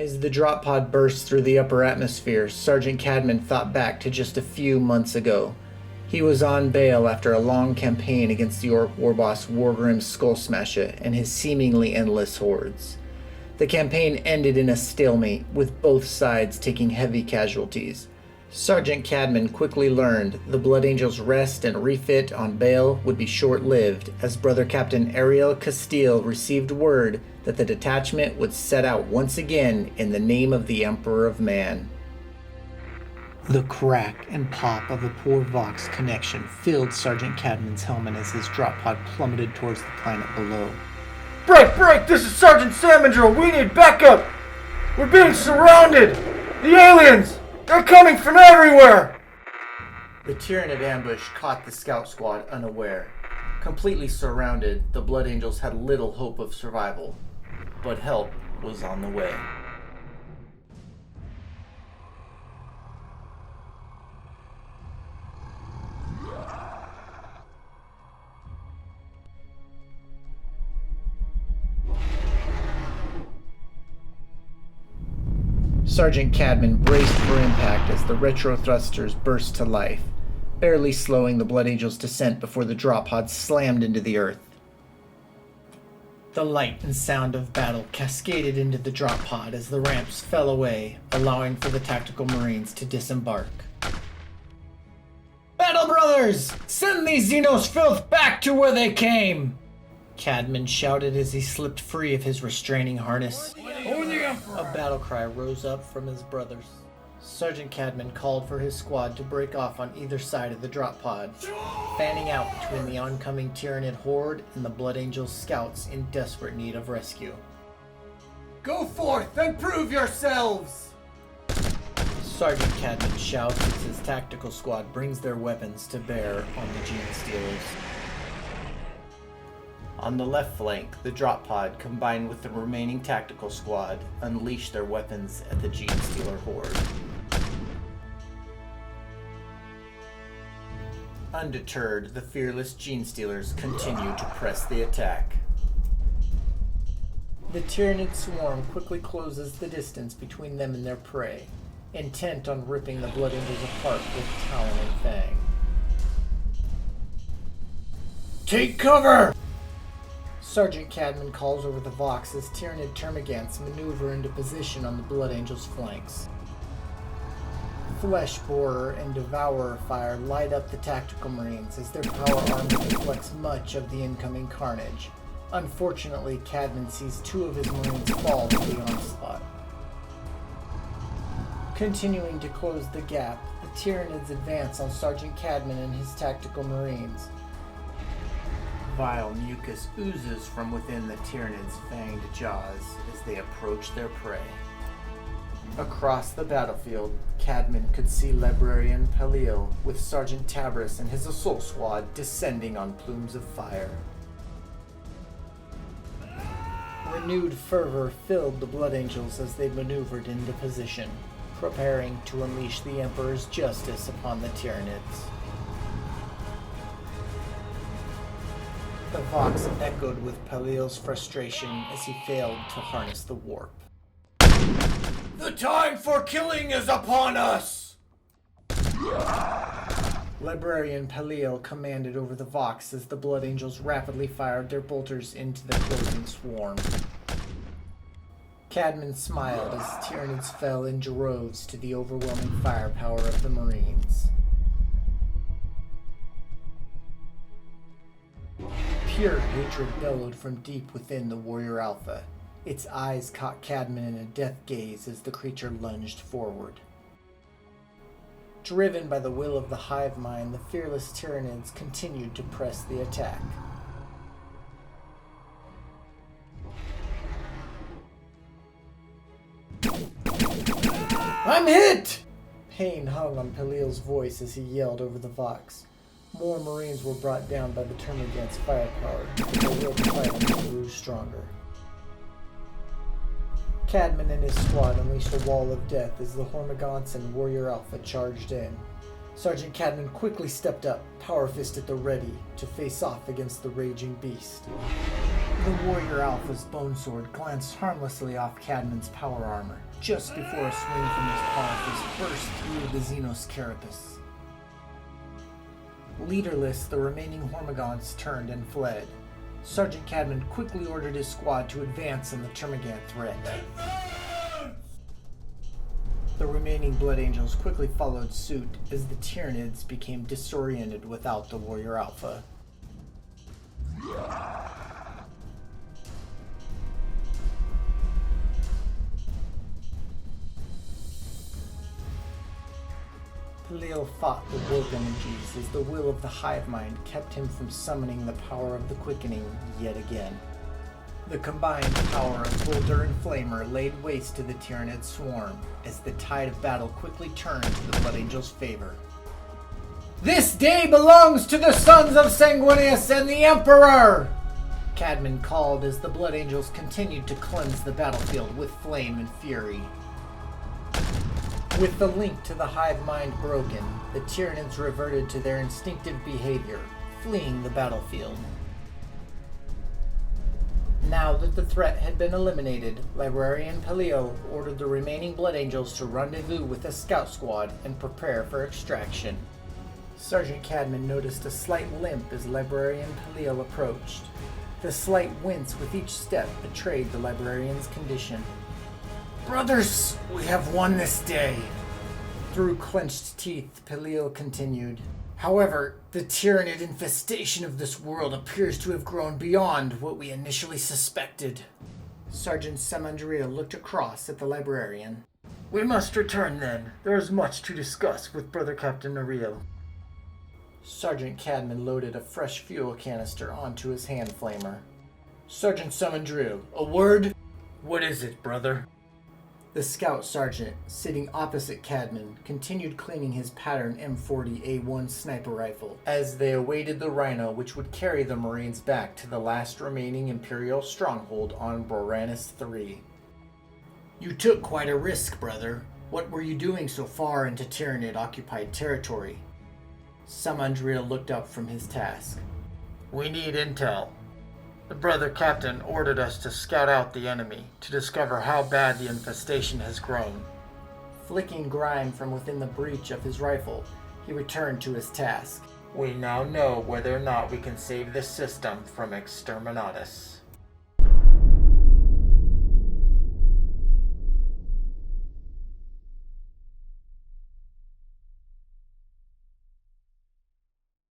As the drop pod burst through the upper atmosphere, Sergeant Cadman thought back to just a few months ago. He was on bail after a long campaign against the Orc war boss Wargrim Skullsmasher and his seemingly endless hordes. The campaign ended in a stalemate, with both sides taking heavy casualties. Sergeant Cadman quickly learned the Blood Angel's rest and refit on bail would be short-lived, as Brother Captain Ariel Castile received word that the detachment would set out once again in the name of the Emperor of Man. The crack and pop of a poor Vox connection filled Sergeant Cadman's helmet as his drop pod plummeted towards the planet below. Break! This is Sergeant Samandrill! We need backup! We're being surrounded! The aliens! They're coming from everywhere! The Tyranid ambush caught the scout squad unaware. Completely surrounded, the Blood Angels had little hope of survival, but help was on the way. Sergeant Cadman braced for impact as the retro thrusters burst to life, barely slowing the Blood Angel's descent before the drop pod slammed into the earth. The light and sound of battle cascaded into the drop pod as the ramps fell away, allowing for the tactical Marines to disembark. "Battle Brothers! Send these Xenos filth back to where they came!" Cadman shouted as he slipped free of his restraining harness. A battle cry rose up from his brothers. Sergeant Cadman called for his squad to break off on either side of the drop pod, fanning out between the oncoming Tyranid horde and the Blood Angels scouts in desperate need of rescue. "Go forth and prove yourselves!" Sergeant Cadman shouts as his tactical squad brings their weapons to bear on the Gene Stealers. On the left flank, the drop pod, combined with the remaining tactical squad, unleashed their weapons at the Gene Stealer horde. Undeterred, the fearless Gene Stealers continued to press the attack. The Tyranid swarm quickly closes the distance between them and their prey, intent on ripping the Blood Angels apart with talon and fang. "Take cover!" Sergeant Cadman calls over the Vox as Tyranid termagants maneuver into position on the Blood Angels' flanks. Flesh Borer and Devourer fire light up the tactical Marines as their power armor deflects much of the incoming carnage. Unfortunately, Cadman sees two of his Marines fall to the onslaught. Continuing to close the gap, the Tyranids advance on Sergeant Cadman and his tactical Marines. Vile mucus oozes from within the Tyranids' fanged jaws as they approach their prey. Across the battlefield, Cadman could see Librarian Pelil with Sergeant Tabris and his assault squad descending on plumes of fire. Renewed fervor filled the Blood Angels as they maneuvered into position, preparing to unleash the Emperor's justice upon the Tyranids. The Vox echoed with Pelil's frustration as he failed to harness the warp. "The time for killing is upon us!" Librarian Pelil commanded over the Vox as the Blood Angels rapidly fired their bolters into the closing swarm. Cadman smiled as Tyranids fell in droves to the overwhelming firepower of the Marines. Pure hatred bellowed from deep within the Warrior Alpha. Its eyes caught Cadman in a death gaze as the creature lunged forward. Driven by the will of the hive mind, the fearless Tyranids continued to press the attack. "I'm hit!" Pain hung on Pelil's voice as he yelled over the Vox. More Marines were brought down by the termagants' firepower, but their will to fight grew stronger. Cadman and his squad unleashed a wall of death as the Hormagaunts and Warrior Alpha charged in. Sergeant Cadman quickly stepped up, power fist at the ready, to face off against the raging beast. The Warrior Alpha's bone sword glanced harmlessly off Cadman's power armor, just before a swing from his paw burst through the Xenos carapace. Leaderless, the remaining Hormagaunts turned and fled. Sergeant Cadman quickly ordered his squad to advance on the Termagant threat. The remaining Blood Angels quickly followed suit as the Tyranids became disoriented without the Warrior Alpha. Palil fought the warp energies as the will of the hive mind kept him from summoning the power of the quickening yet again. The combined power of Boulder and Flamer laid waste to the Tyranid swarm as the tide of battle quickly turned to the Blood Angels' favor. "This day belongs to the sons of Sanguinius and the Emperor!" Cadman called as the Blood Angels continued to cleanse the battlefield with flame and fury. With the link to the hive mind broken, the Tyranids reverted to their instinctive behavior, fleeing the battlefield. Now that the threat had been eliminated, Librarian Palio ordered the remaining Blood Angels to rendezvous with the scout squad and prepare for extraction. Sergeant Cadman noticed a slight limp as Librarian Palio approached. The slight wince with each step betrayed the Librarian's condition. "Brothers, we have won this day." Through clenched teeth, Palio continued. "However, the Tyranid infestation of this world appears to have grown beyond what we initially suspected." Sergeant Samandria looked across at the Librarian. "We must return then. There is much to discuss with Brother Captain Ariel." Sergeant Cadman loaded a fresh fuel canister onto his hand flamer. "Sergeant Samandria, a word?" "What is it, brother?" The scout sergeant, sitting opposite Cadman, continued cleaning his pattern M40A1 sniper rifle as they awaited the Rhino which would carry the Marines back to the last remaining Imperial stronghold on Broranis III. "You took quite a risk, brother. What were you doing so far into Tyranid-occupied territory?" Samandria looked up from his task. "We need intel. The brother captain ordered us to scout out the enemy, to discover how bad the infestation has grown." Flicking grime from within the breech of his rifle, he returned to his task. "We now know whether or not we can save this system from exterminatus."